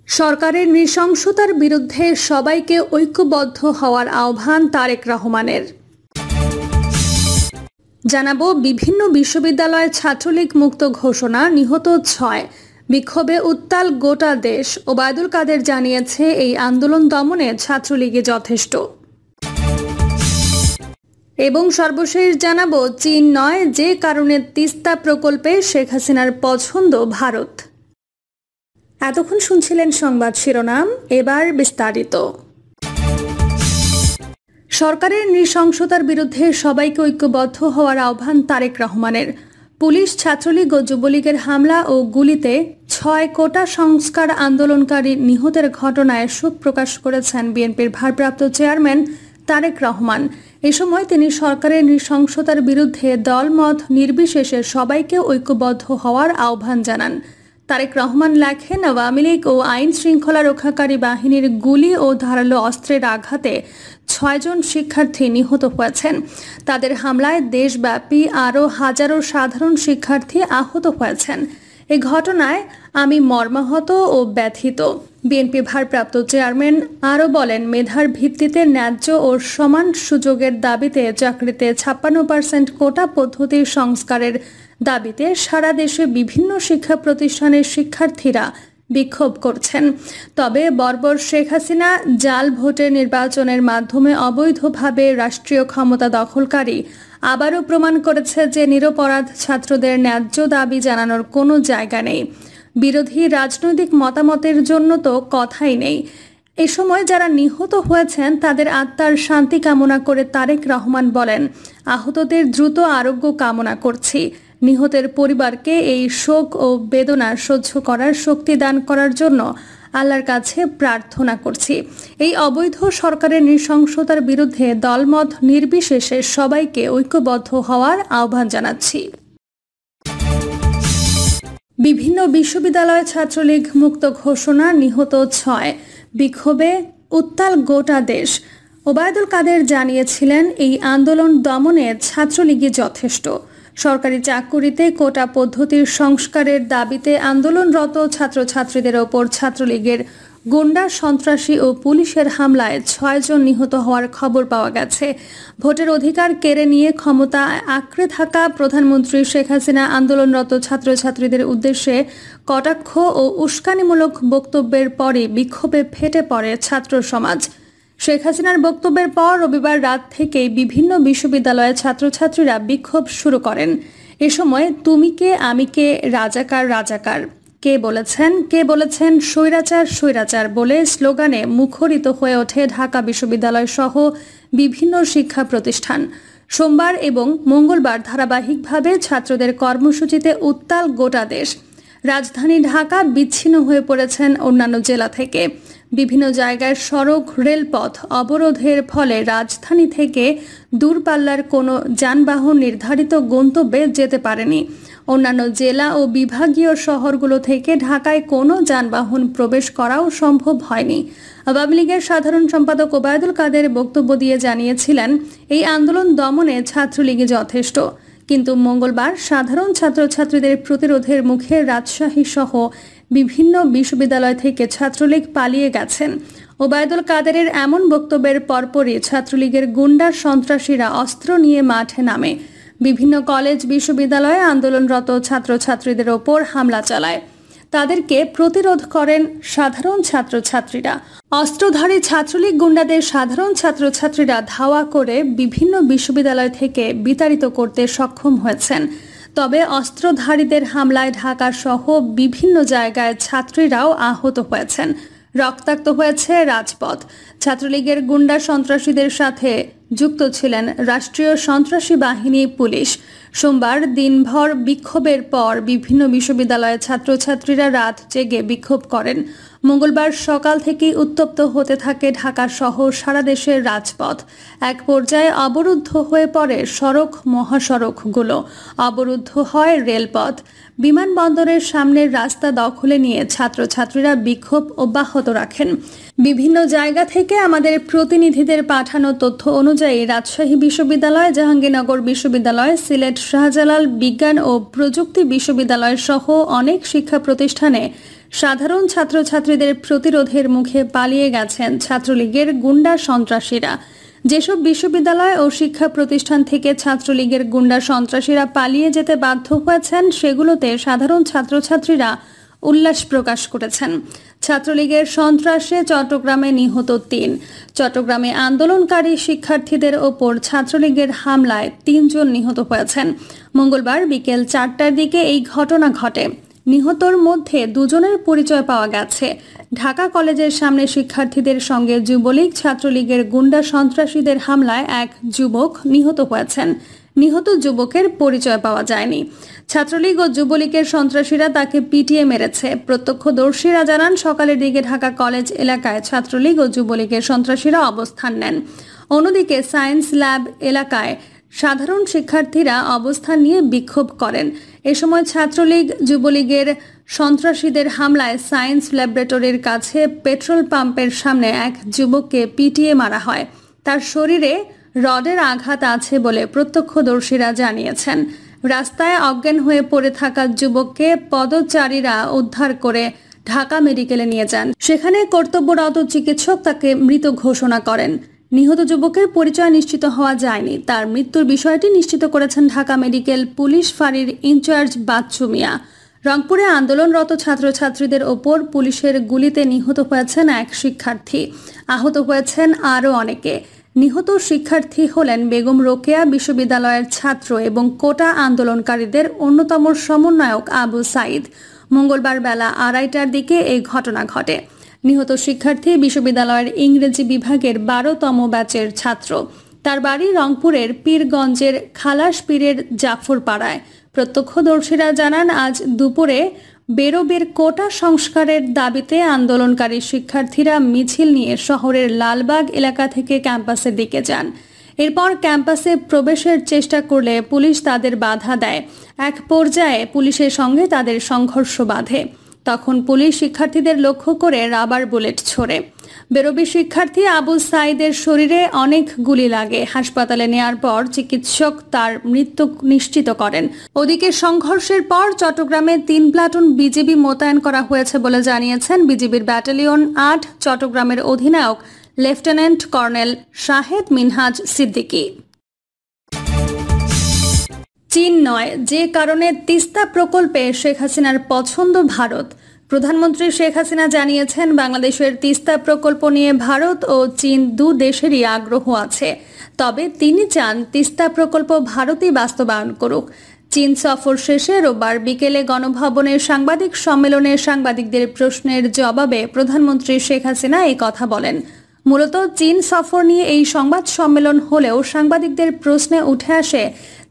সরকারের নৃশংসতার বিরুদ্ধে সবাইকে ঐক্যবদ্ধ হওয়ার আহ্বান তারেক রহমানের। জানাবো, বিভিন্ন বিশ্ববিদ্যালয়ে ছাত্রলীগ মুক্ত ঘোষণা, নিহত 6, বিক্ষোভে উত্তাল গোটা দেশ। ওবায়দুল কাদের জানিয়েছে, এই আন্দোলন দমনে ছাত্রলীগে যথেষ্ট। এবং সর্বশেষ জানাবো, চীন নয়, যে কারণে তিস্তা প্রকল্পে শেখ হাসিনার পছন্দ ভারত। এতক্ষণ শুনছিলেন সংবাদ শিরোনাম, এবার বিস্তারিত। সরকারের নৃশংসতার বিরুদ্ধে সবাইকে ঐক্যবদ্ধ হওয়ার আহ্বান তারেক রহমানের। পুলিশ, ছাত্রলীগ ও যুবলীগের হামলা ও গুলিতে 6 কোটা সংস্কার আন্দোলনকারী নিহতের ঘটনায় শোক প্রকাশ করেছেন বিএনপির ভারপ্রাপ্ত চেয়ারম্যান তারেক রহমান। এ সময় তিনি সরকারের নৃশংসতার বিরুদ্ধে দলমত নির্বিশেষে সবাইকে ঐক্যবদ্ধ হওয়ার আহ্বান জানান। তারেক রহমান লেখেন, আওয়ামী লীগ ও আইন শৃঙ্খলা রক্ষাকারী বাহিনীর গুলি ও ধারালো অস্ত্রের আঘাতে 6 জন শিক্ষার্থী নিহত হয়েছেন। তাদের হামলায় দেশব্যাপী আরও হাজারো সাধারণ শিক্ষার্থী আহত হয়েছেন। এই ঘটনায় আমি মর্মাহত ও ব্যথিত। বিএনপি ভারপ্রাপ্ত চেয়ারম্যান আরও বলেন, মেধার ভিত্তিতে ন্যায্য ও সমান সুযোগের দাবিতে চাকরিতে 56% কোটা পদ্ধতির সংস্কারের দাবিতে সারা দেশে বিভিন্ন শিক্ষা প্রতিষ্ঠানের শিক্ষার্থীরা বিক্ষোভ করছেন। তবে বর্বর শেখ হাসিনা জাল ভোটে নির্বাচনের মাধ্যমে অবৈধভাবে রাষ্ট্রীয় ক্ষমতা দখলকারী আবারও প্রমাণ করেছে যে নিরপরাধ ছাত্রদের ন্যায্য দাবি জানানোর কোনো জায়গা নেই। বিরোধী রাজনৈতিক মতামতের জন্য তো কথাই নেই। এ সময় যারা নিহত হয়েছেন তাদের আত্মার শান্তি কামনা করে তারেক রহমান বলেন, আহতদের দ্রুত আরোগ্য কামনা করছি। নিহতের পরিবারকে এই শোক ও বেদনা সহ্য করার শক্তি দান করার জন্য আল্লাহর কাছে প্রার্থনা করছি। এই অবৈধ সরকারের নৃশংসতার বিরুদ্ধে দলমত নির্বিশেষে সবাইকে ঐক্যবদ্ধ হওয়ার আহ্বান জানাচ্ছি। বিভিন্ন বিশ্ববিদ্যালয়ে ছাত্রলীগ মুক্ত ঘোষণা, নিহত 6, বিক্ষোভে উত্তাল গোটা দেশ। ওবায়দুল কাদের জানিয়েছিলেন, এই আন্দোলন দমনে ছাত্রলীগই যথেষ্ট। সরকারি চাকুরিতে কোটা পদ্ধতির সংস্কারের দাবিতে আন্দোলনরত ছাত্রছাত্রীদের ওপর ছাত্রলীগের গুন্ডা, সন্ত্রাসী ও পুলিশের হামলায় 6 জন নিহত হওয়ার খবর পাওয়া গেছে। ভোটের অধিকার কেড়ে নিয়ে ক্ষমতা আঁকড়ে থাকা প্রধানমন্ত্রী শেখ হাসিনা আন্দোলনরত ছাত্রছাত্রীদের উদ্দেশ্যে কটাক্ষ ও উস্কানিমূলক বক্তব্যের পরে বিক্ষোভে ফেটে পড়ে ছাত্র সমাজ। শেখ হাসিনার বক্তব্যের পর রবিবার রাত থেকেই বিভিন্ন বিশ্ববিদ্যালয়ের ছাত্রছাত্রীরা বিক্ষোভ শুরু করেন। এ সময় তুমি কে আমি কে, রাজাকার রাজাকার, কে বলেছেন স্বৈরাচার স্বৈরাচার বলে স্লোগানে মুখরিত হয়ে ওঠে ঢাকা বিশ্ববিদ্যালয় সহ বিভিন্ন শিক্ষা প্রতিষ্ঠান। সোমবার এবং মঙ্গলবার ধারাবাহিকভাবে ছাত্রদের কর্মসূচিতে উত্তাল গোটা দেশ। রাজধানী ঢাকা বিচ্ছিন্ন হয়ে পড়েছেন অন্যান্য জেলা থেকে। বিভিন্ন জায়গায় সড়ক, রেলপথ অবরোধের ফলে রাজধানী থেকে দূরপাল্লার কোনো যানবাহন নির্ধারিত গন্তব্যে যেতে পারেনি। অন্যান্য জেলা ও বিভাগীয় শহরগুলো থেকে ঢাকায় কোনো যানবাহন প্রবেশ করাও সম্ভব হয়নি। আওয়ামী লীগের সাধারণ সম্পাদক ওবায়দুল কাদের বক্তব্য দিয়ে জানিয়েছিলেন, এই আন্দোলন দমনে ছাত্রলীগই যথেষ্ট। কিন্তু মঙ্গলবার সাধারণ ছাত্রছাত্রীদের প্রতিরোধের মুখে রাজশাহী সহ বিভিন্ন বিশ্ববিদ্যালয় থেকে ছাত্রলীগ পালিয়ে গেছেন। ওবায়দুল কাদেরের এমন বক্তব্যের পরপরই ছাত্রলীগের গুন্ডা, সন্ত্রাসীরা অস্ত্র নিয়ে মাঠে নামে। বিভিন্ন কলেজ, বিশ্ববিদ্যালয়ে আন্দোলনরত ছাত্রছাত্রীদের ওপর হামলা চালায়। তাদেরকে প্রতিরোধ করেন সাধারণ ছাত্রছাত্রীরা। অস্ত্রধারী ছাত্রলীগ গুন্ডাদের সাধারণ ছাত্রছাত্রীরা ধাওয়া করে বিভিন্ন বিশ্ববিদ্যালয় থেকে বিতাড়িত করতে সক্ষম হয়েছেন। তবে অস্ত্রধারীদের হামলায় ঢাকা সহ বিভিন্ন জায়গায় ছাত্রীরাও আহত হয়েছেন। রক্তাক্ত হয়েছে রাজপথ। ছাত্রলীগের গুন্ডা সন্ত্রাসীদের সাথে যুক্ত ছিলেন রাষ্ট্রীয় সন্ত্রাসী বাহিনী, পুলিশ। সোমবার দিনভর বিক্ষোভের পর বিভিন্ন বিশ্ববিদ্যালয়ের ছাত্রছাত্রীরা রাত জেগে বিক্ষোভ করেন। মঙ্গলবার সকাল থেকেই উত্তপ্ত হতে থাকে ঢাকা সহ সারা দেশের রাজপথ। এক পর্যায়ে অবরুদ্ধ হয়ে পড়ে সড়ক, মহাসড়কগুলো। অবরুদ্ধ হয় রেলপথ। বিমানবন্দরের সামনের রাস্তা দখলে নিয়ে ছাত্রছাত্রীরা বিক্ষোভ অব্যাহত রাখেন। বিভিন্ন জায়গা থেকে আমাদের প্রতিনিধিদের পাঠানো তথ্য অনুযায়ী রাজশাহী বিশ্ববিদ্যালয়, জাহাঙ্গীরনগর বিশ্ববিদ্যালয়, সিলেট শাহজালাল বিজ্ঞান ও প্রযুক্তি বিশ্ববিদ্যালয় সহ অনেক শিক্ষা প্রতিষ্ঠানে সাধারণ ছাত্রছাত্রীদের প্রতিরোধের মুখে পালিয়ে গেছেন ছাত্রলীগের গুন্ডা সন্ত্রাসীরা। যেসব বিশ্ববিদ্যালয় ও শিক্ষা প্রতিষ্ঠান থেকে ছাত্রলীগের গুন্ডা সন্ত্রাসীরা পালিয়ে যেতে বাধ্য হয়েছেন সেগুলোতে সাধারণ ছাত্রছাত্রীরা উল্লাস প্রকাশ করেছেন। ছাত্রলীগের সন্ত্রাসে চট্টগ্রামে নিহত ৩। চট্টগ্রামে আন্দোলনকারী শিক্ষার্থীদের ওপর ছাত্রলীগের হামলায় ৩ জন নিহত হয়েছেন। মঙ্গলবার বিকেল ৪টার দিকে এই ঘটনা ঘটে। নিহতর মধ্যে ২ জনের পরিচয় পাওয়া গেছে। ঢাকা কলেজের সামনে শিক্ষার্থীদের সঙ্গে যুবলীগ ছাত্রলীগের গুন্ডা সন্ত্রাসীদের হামলায় এক যুবক নিহত হয়েছেন। নিহত যুবকের পরিচয় পাওয়া যায়নি। ছাত্রলীগ ও যুবলীগের সন্ত্রাসীরা তাকে পিটিয়ে মেরেছে। প্রত্যক্ষদর্শীরা জানান, সকালের দিকে ঢাকা কলেজ এলাকায় ছাত্রলীগ ও যুবলীগের সন্ত্রাসীরা অবস্থান নেন। অন্যদিকে সায়েন্স ল্যাব এলাকায় সাধারণ শিক্ষার্থীরা অবস্থান নিয়ে বিক্ষোভ করেন। এ সময় ছাত্রলীগ যুবলীগের সন্ত্রাসীদের হামলায় সায়েন্স ল্যাবরেটরির কাছে পেট্রোল পাম্পের সামনে এক যুবককে পিটিয়ে মারা হয়। তার শরীরে রডের আঘাত আছে বলে প্রত্যক্ষদর্শীরা জানিয়েছেন। রাস্তায় অজ্ঞান হয়ে পড়ে থাকা যুবককে পদচারীরা উদ্ধার করে ঢাকা মেডিকেলে নিয়ে যান। সেখানে কর্তব্যরত চিকিৎসক তাকে মৃত ঘোষণা করেন। নিহত যুবকের পরিচয় নিশ্চিত হওয়া যায়নি। তার মৃত্যুর বিষয়টি নিশ্চিত করেছেন ঢাকা মেডিকেল পুলিশ ফাঁড়ির ইনচার্জ বাচ্চু মিয়া। রংপুরে আন্দোলনরত ছাত্রছাত্রীদের ওপর পুলিশের গুলিতে নিহত হয়েছেন এক শিক্ষার্থী। আহত হয়েছেন আরও অনেকে। নিহত শিক্ষার্থী হলেন বেগম রোকেয়া বিশ্ববিদ্যালয়ের ছাত্র এবং কোটা আন্দোলনকারীদের অন্যতম সমন্বয়ক আবু সাইদ। মঙ্গলবার বেলা ২:৩০টার দিকে এই ঘটনা ঘটে। নিহত শিক্ষার্থী বিশ্ববিদ্যালয়ের ইংরেজি বিভাগের ১২তম ব্যাচের ছাত্র। তার বাড়ি রংপুরের পীরগঞ্জের খালাস পীরের জাফরপাড়ায়। প্রত্যক্ষদর্শীরা জানান, আজ দুপুরে বেরোবের কোটা সংস্কারের দাবিতে আন্দোলনকারী শিক্ষার্থীরা মিছিল নিয়ে শহরের লালবাগ এলাকা থেকে ক্যাম্পাসের দিকে যান। এরপর ক্যাম্পাসে প্রবেশের চেষ্টা করলে পুলিশ তাদের বাধা দেয়। এক পর্যায়ে পুলিশের সঙ্গে তাদের সংঘর্ষ বাধে। তখন পুলিশ শিক্ষার্থীদের লক্ষ্য করে রাবার বুলেট ছোড়ে। বেরোবি শিক্ষার্থী আবু সাইদের শরীরে অনেক গুলি লাগে। হাসপাতালে নেয়ার পর চিকিৎসক তার মৃত্যু নিশ্চিত করেন। ওদিকে সংঘর্ষের পর চট্টগ্রামে ৩ প্লাটুন বিজিবি মোতায়েন করা হয়েছে বলে জানিয়েছেন বিজিবির ব্যাটালিয়ন ৮ চট্টগ্রামের অধিনায়ক লেফটেন্যান্ট কর্নেল শাহেদ মিনহাজ সিদ্দিকী। চীন নয়, যে কারণে তিস্তা প্রকল্পে শেখ হাসিনার পছন্দ ভারত। প্রধানমন্ত্রী শেখ হাসিনা জানিয়েছেন, বাংলাদেশের তিস্তা প্রকল্প নিয়ে ভারত ও চীন ২ দেশেরই আগ্রহ আছে। তবে তিনি চান তিস্তা প্রকল্প ভারতই বাস্তবায়ন করুক। চীন সফর শেষে রোববার বিকেলে গণভবনের সাংবাদিক সম্মেলনে সাংবাদিকদের প্রশ্নের জবাবে প্রধানমন্ত্রী শেখ হাসিনা এই কথা বলেন। মূলত চীন সফর নিয়ে এই সংবাদ সম্মেলন হলেও সাংবাদিকদের প্রশ্নে উঠে আসে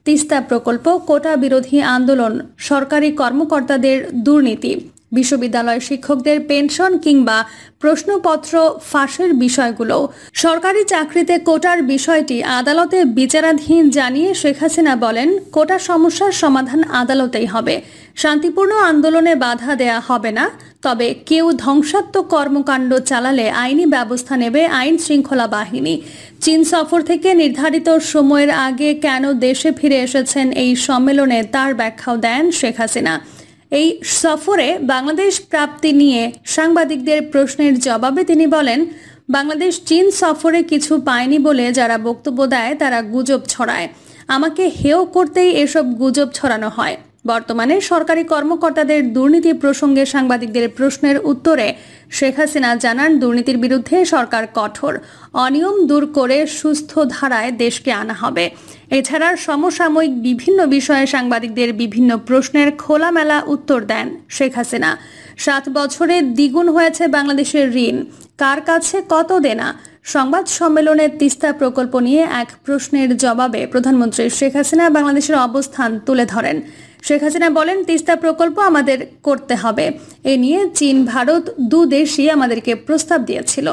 তিস্তা প্রকল্প, কোটা বিরোধী আন্দোলন, সরকারি কর্মকর্তাদের দুর্নীতি, বিশ্ববিদ্যালয় শিক্ষকদের পেনশন কিংবা প্রশ্নপত্র ফাঁসের বিষয়গুলো। সরকারি চাকরিতে কোটার বিষয়টি আদালতে বিচারাধীন জানিয়ে শেখ হাসিনা বলেন, কোটা সমস্যার সমাধান আদালতেই হবে। শান্তিপূর্ণ আন্দোলনে বাধা দেয়া হবে না। তবে কেউ ধ্বংসাত্মক কর্মকাণ্ড চালালে আইনি ব্যবস্থা নেবে আইন শৃঙ্খলা বাহিনী। চীন সফর থেকে নির্ধারিত সময়ের আগে কেন দেশে ফিরে এসেছেন এই সম্মেলনে তার ব্যাখ্যাও দেন শেখ হাসিনা। এই সফরে বাংলাদেশ প্রাপ্তি নিয়ে সাংবাদিকদের প্রশ্নের জবাবে তিনি বলেন, বাংলাদেশ চীন সফরে কিছু পায়নি বলে যারা বক্তব্য দেয় তারা গুজব ছড়ায়। আমাকে হেয় করতেই এসব গুজব ছড়ানো হয়। বর্তমানে সরকারি কর্মকর্তাদের দুর্নীতি প্রসঙ্গে সাংবাদিকদের প্রশ্নের উত্তরে শেখ হাসিনা জানান, দুর্নীতির বিরুদ্ধে সরকার কঠোর। অনিয়ম দূর করে সুস্থ ধারায় দেশকে আনা হবে। এছাড়া সমসাময়িক বিভিন্ন বিষয়ে সাংবাদিকদের বিভিন্ন প্রশ্নের খোলামেলা উত্তর দেন শেখ হাসিনা। 7 বছরে দ্বিগুণ হয়েছে বাংলাদেশের ঋণ, কার কাছে কত দেনা। সংবাদ সম্মেলনে তিস্তা প্রকল্প নিয়ে এক প্রশ্নের জবাবে প্রধানমন্ত্রী শেখ হাসিনা বাংলাদেশের অবস্থান তুলে ধরেন। শেখ হাসিনা বলেন, তিস্তা প্রকল্প আমাদের করতে হবে। এ নিয়ে চীন ভারত 2 দেশই আমাদেরকে প্রস্তাব দিয়েছিল।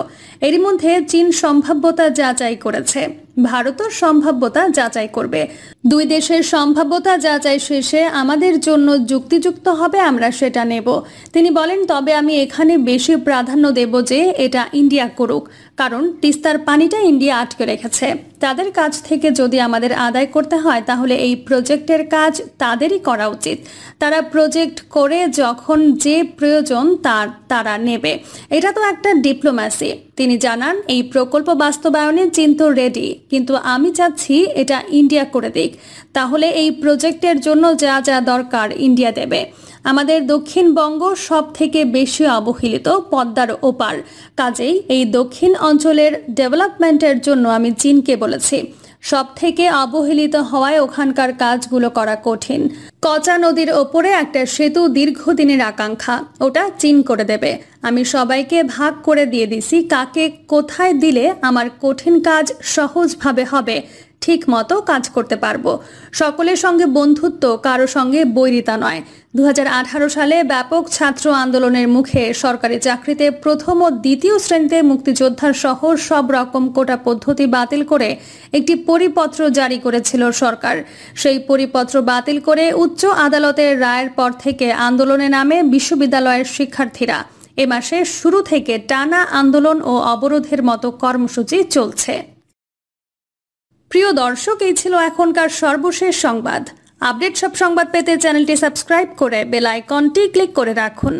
এরই মধ্যে চীন সম্ভাব্যতা যাচাই করেছে। ভারতও সম্ভাব্যতা যাচাই করবে। দুই দেশের সম্ভাব্যতা যাচাই শেষে আমাদের জন্য যুক্তিযুক্ত হবে আমরা সেটা নেব। তিনি বলেন, তবে আমি এখানে বেশি প্রাধান্য দেব যে এটা ইন্ডিয়া করুক, কারণ তিস্তার পানিটা ইন্ডিয়া আটকে রেখেছে। তাদের কাছ থেকে যদি আমাদের আদায় করতে হয় তাহলে এই প্রজেক্টের কাজ তাদেরই করা উচিত। তারা প্রজেক্ট করে যখন যে প্রয়োজন তারা নেবে। এটা তো একটা ডিপ্লোম্যাসি। তিনি জানান, এই প্রকল্প বাস্তবায়নে চীন তো রেডি, কিন্তু আমি চাচ্ছি এটা ইন্ডিয়া করে দিক। তাহলে এই প্রজেক্টের জন্য যা যা দরকার ইন্ডিয়া দেবে। আমাদের দক্ষিণবঙ্গ সব থেকে বেশি অবহেলিত পদ্মার ওপার, কাজেই এই দক্ষিণ অঞ্চলের ডেভেলপমেন্টের জন্য আমি চীনকে বলেছি। সব থেকে অবহেলিত হওয়ায় ওখানকার কাজগুলো করা কঠিন। কচা নদীর ওপরে একটা সেতু দীর্ঘদিনের আকাঙ্ক্ষা, ওটা চীন করে দেবে। আমি সবাইকে ভাগ করে দিয়ে দিছি, কাকে কোথায় দিলে আমার কঠিন কাজ সহজভাবে হবে, ঠিক মতো কাজ করতে পারবো। সকলের সঙ্গে বন্ধুত্ব, কারো সঙ্গে বৈরিতা নয়। 2018 সালে ব্যাপক ছাত্র আন্দোলনের মুখে সরকারি চাকরিতে প্রথম ও দ্বিতীয় শ্রেণীতে মুক্তিযোদ্ধার সহ সব রকম কোটা পদ্ধতি বাতিল করে একটি পরিপত্র জারি করেছিল সরকার। সেই পরিপত্র বাতিল করে উচ্চ আদালতের রায়ের পর থেকে আন্দোলনে নামে বিশ্ববিদ্যালয়ের শিক্ষার্থীরা। এ মাসের শুরু থেকে টানা আন্দোলন ও অবরোধের মতো কর্মসূচি চলছে। প্রিয় দর্শক, এই ছিল এখনকার সর্বশেষ সংবাদ। আপডেট সব সংবাদ পেতে চ্যানেলটি সাবস্ক্রাইব করে বেল আইকনটি ক্লিক করে রাখুন।